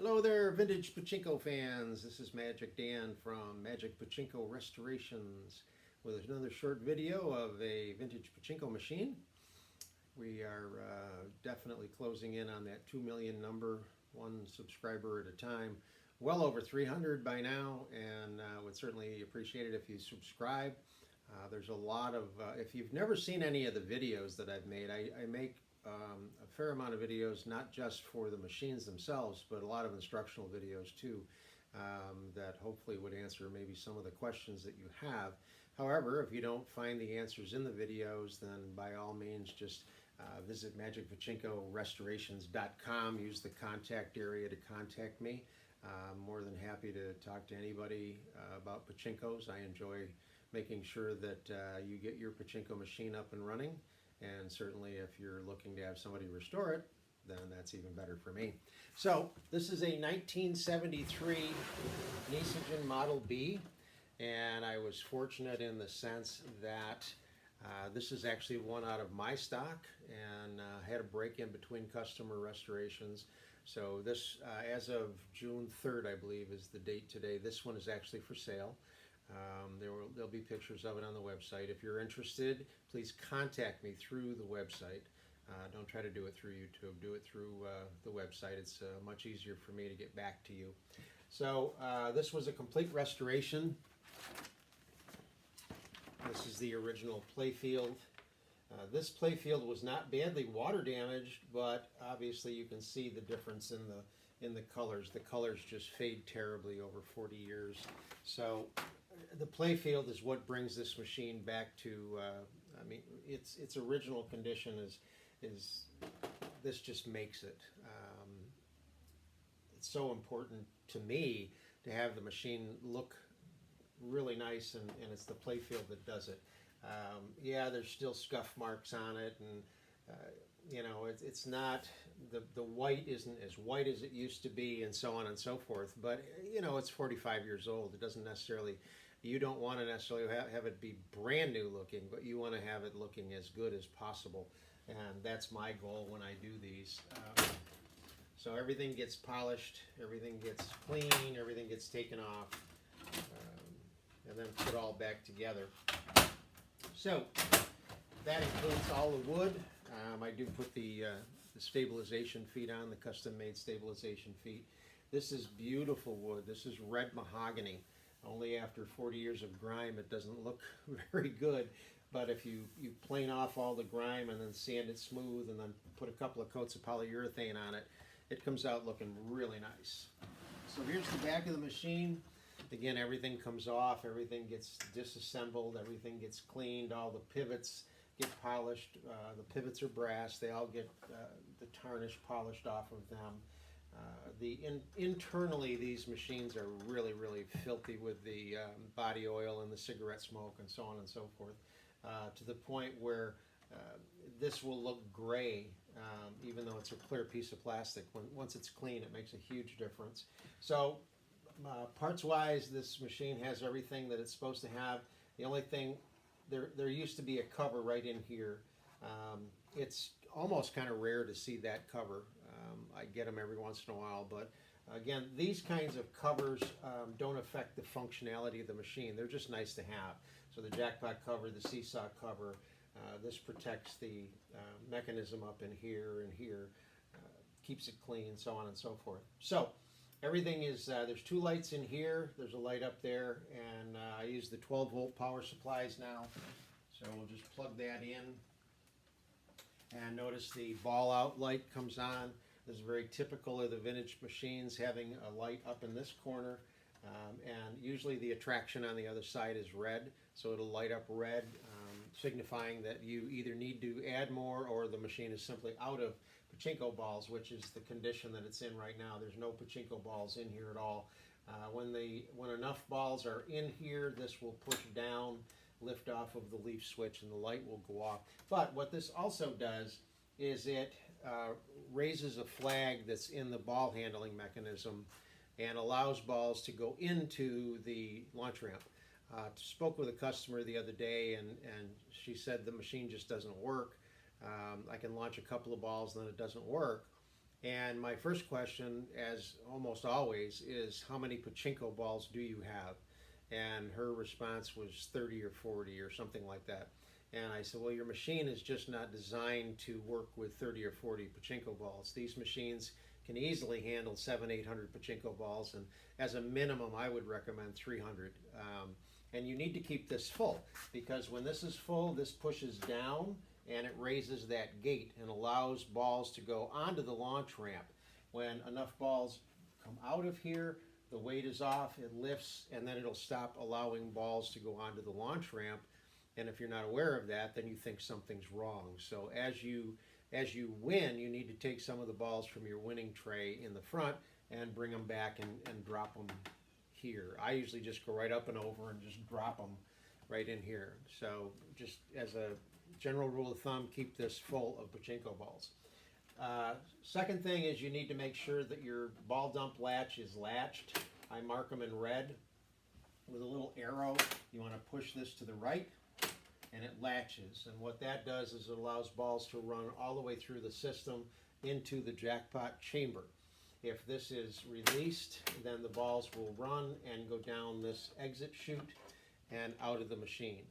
Hello there, vintage pachinko fans. This is Magic Dan from Magic Pachinko Restorations with another short video of a vintage pachinko machine. We are definitely closing in on that 2 million number, one subscriber at a time. Well over 300 by now, and would certainly appreciate it if you subscribe. There's a lot of, if you've never seen any of the videos that I've made, I make a fair amount of videos, not just for the machines themselves, but a lot of instructional videos too, that hopefully would answer maybe some of the questions that you have. However, if you don't find the answers in the videos, then by all means just visit magicpachinkorestorations.com. Use the contact area to contact me. I'm more than happy to talk to anybody about pachinkos. I enjoy making sure that you get your pachinko machine up and running. And certainly if you're looking to have somebody restore it, then that's even better for me. So this is a 1973 Nishijin Model B, and I was fortunate in the sense that this is actually one out of my stock, and had a break in between customer restorations. So this, as of June 3rd, I believe, is the date today. This one is actually for sale. There'll be pictures of it on the website. If you're interested, please contact me through the website. Don't try to do it through YouTube. Do it through the website. It's much easier for me to get back to you. So this was a complete restoration. This is the original playfield. This playfield was not badly water damaged, but obviously you can see the difference in the colors. The colors just fade terribly over 40 years. So the playfield is what brings this machine back to, I mean, its original condition is this just makes it. It's so important to me to have the machine look really nice, and it's the playfield that does it. Yeah, there's still scuff marks on it, and you know, it's not, the white isn't as white as it used to be, and so on and so forth, but you know, it's 45 years old. It doesn't necessarily, you don't want to necessarily have it be brand new looking, but you want to have it looking as good as possible, and that's my goal when I do these. So everything gets polished, everything gets clean, everything gets taken off, and then put all back together. So that includes all the wood. I do put the stabilization feet on, the custom-made stabilization feet. This is beautiful wood. This is red mahogany. Only after 40 years of grime it doesn't look very good, but if you plane off all the grime and then sand it smooth and then put a couple of coats of polyurethane on it, it comes out looking really nice. So here's the back of the machine. Again, everything comes off, everything gets disassembled, everything gets cleaned, all the pivots get polished. The pivots are brass. They all get the tarnish polished off of them. Internally, these machines are really, really filthy with the body oil and the cigarette smoke and so on and so forth, to the point where this will look gray, even though it's a clear piece of plastic. Once it's clean, it makes a huge difference. So parts-wise, this machine has everything that it's supposed to have. The only thing, there used to be a cover right in here. It's almost kind of rare to see that cover. I get them every once in a while, but again, these kinds of covers don't affect the functionality of the machine. They're just nice to have. So the jackpot cover, the seesaw cover, this protects the mechanism up in here and here, keeps it clean, so on and so forth. So everything is, there's two lights in here, there's a light up there, and I use the 12-volt power supplies now. So we'll just plug that in. And notice the ball out light comes on. This is very typical of the vintage machines, having a light up in this corner. And usually the attraction on the other side is red, so it'll light up red, signifying that you either need to add more or the machine is simply out of pachinko balls, which is the condition that it's in right now. There's no pachinko balls in here at all. When enough balls are in here, this will push down, lift off of the leaf switch, and the light will go off. But what this also does is it raises a flag that's in the ball handling mechanism and allows balls to go into the launch ramp. Spoke with a customer the other day, and she said the machine just doesn't work. I can launch a couple of balls and then it doesn't work. And my first question, as almost always, is how many pachinko balls do you have? And her response was 30 or 40 or something like that. And I said, well, your machine is just not designed to work with 30 or 40 pachinko balls. These machines can easily handle 700-800 pachinko balls, and as a minimum, I would recommend 300. And you need to keep this full, because when this is full, this pushes down and it raises that gate and allows balls to go onto the launch ramp. When enough balls come out of here, the weight is off, it lifts, and then it'll stop allowing balls to go onto the launch ramp. And if you're not aware of that, then you think something's wrong. So as you win, you need to take some of the balls from your winning tray in the front and bring them back and drop them here. I usually just go right up and over and just drop them right in here. So just as a general rule of thumb, keep this full of pachinko balls. Second thing is you need to make sure that your ball dump latch is latched. I mark them in red with a little arrow. You want to push this to the right, and it latches. And what that does is it allows balls to run all the way through the system into the jackpot chamber. If this is released, then the balls will run and go down this exit chute and out of the machine.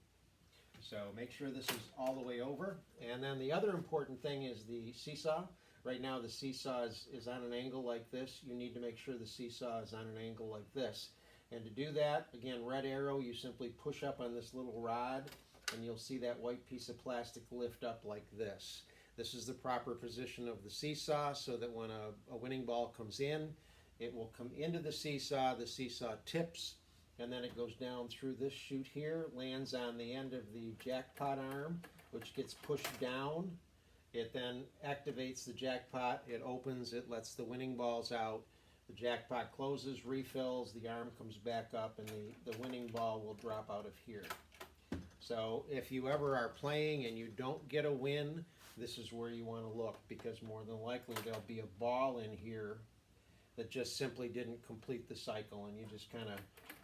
So make sure this is all the way over. And then the other important thing is the seesaw. Right now the seesaw is on an angle like this. You need to make sure the seesaw is on an angle like this. And to do that, again, red arrow, you simply push up on this little rod and you'll see that white piece of plastic lift up like this. This is the proper position of the seesaw, so that when a winning ball comes in, it will come into the seesaw tips, and then it goes down through this chute here, lands on the end of the jackpot arm, which gets pushed down. It then activates the jackpot, it opens, it lets the winning balls out, the jackpot closes, refills, the arm comes back up, and the winning ball will drop out of here. So if you ever are playing and you don't get a win, this is where you want to look, because more than likely there'll be a ball in here that just simply didn't complete the cycle, and you just kind of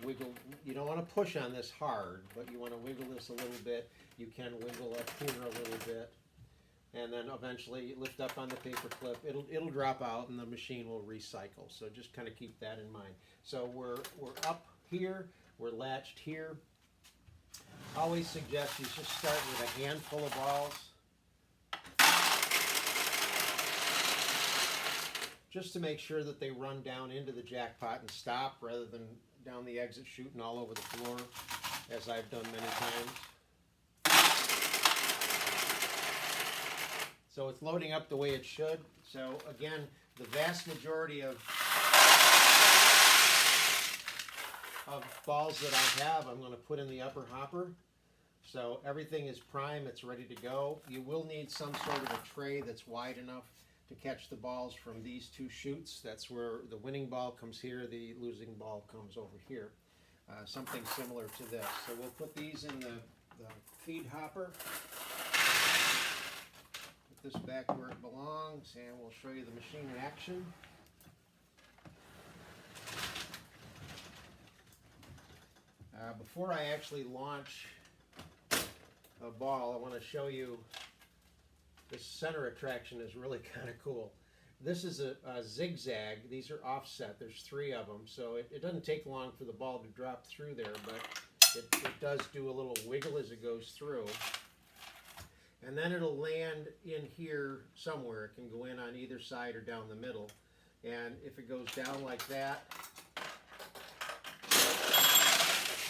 wiggle. You don't want to push on this hard, but you want to wiggle this a little bit. You can wiggle up here a little bit, and then eventually lift up on the paper clip. It'll drop out and the machine will recycle. So just kind of keep that in mind. So we're up here, we're latched here. Always suggest you just start with a handful of balls, just to make sure that they run down into the jackpot and stop, rather than down the exit chute and all over the floor, as I've done many times. So it's loading up the way it should. So again, the vast majority of balls that I have, I'm going to put in the upper hopper. So everything is prime, it's ready to go. You will need some sort of a tray that's wide enough to catch the balls from these two chutes. That's where the winning ball comes here, the losing ball comes over here. Something similar to this. So we'll put these in the feed hopper. Put this back where it belongs, and we'll show you the machine in action. Before I actually launch a ball, I want to show you this center attraction is really kind of cool. This is a zigzag. These are offset. There's 3 of them, so it doesn't take long for the ball to drop through there, but it does do a little wiggle as it goes through. And then it'll land in here somewhere. It can go in on either side or down the middle. And if it goes down like that,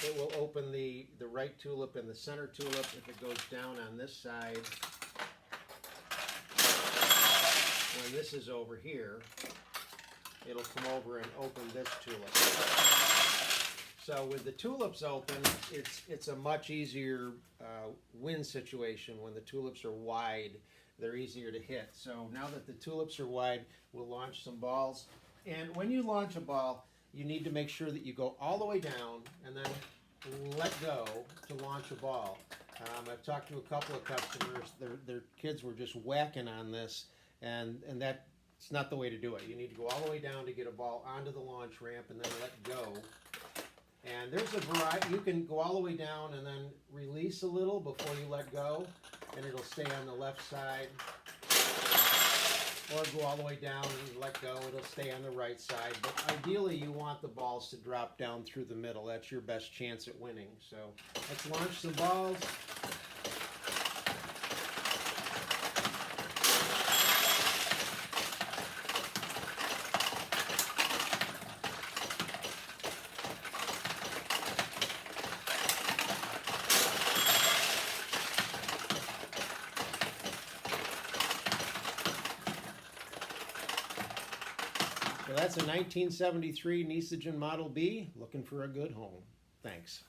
it will open the right tulip and the center tulip. If it goes down on this side, when this is over here, it'll come over and open this tulip. So with the tulips open, it's a much easier win situation. When the tulips are wide, they're easier to hit. So now that the tulips are wide, we'll launch some balls. And when you launch a ball, you need to make sure that you go all the way down and then let go to launch a ball. I've talked to a couple of customers. Their kids were just whacking on this, and that's not the way to do it. You need to go all the way down to get a ball onto the launch ramp and then let go. And there's a variety. You can go all the way down and then release a little before you let go, and it'll stay on the left side. or go all the way down and let go. It'll stay on the right side. But ideally, you want the balls to drop down through the middle. That's your best chance at winning. So let's launch some balls. So that's a 1973 Nishijin Model B, looking for a good home. Thanks.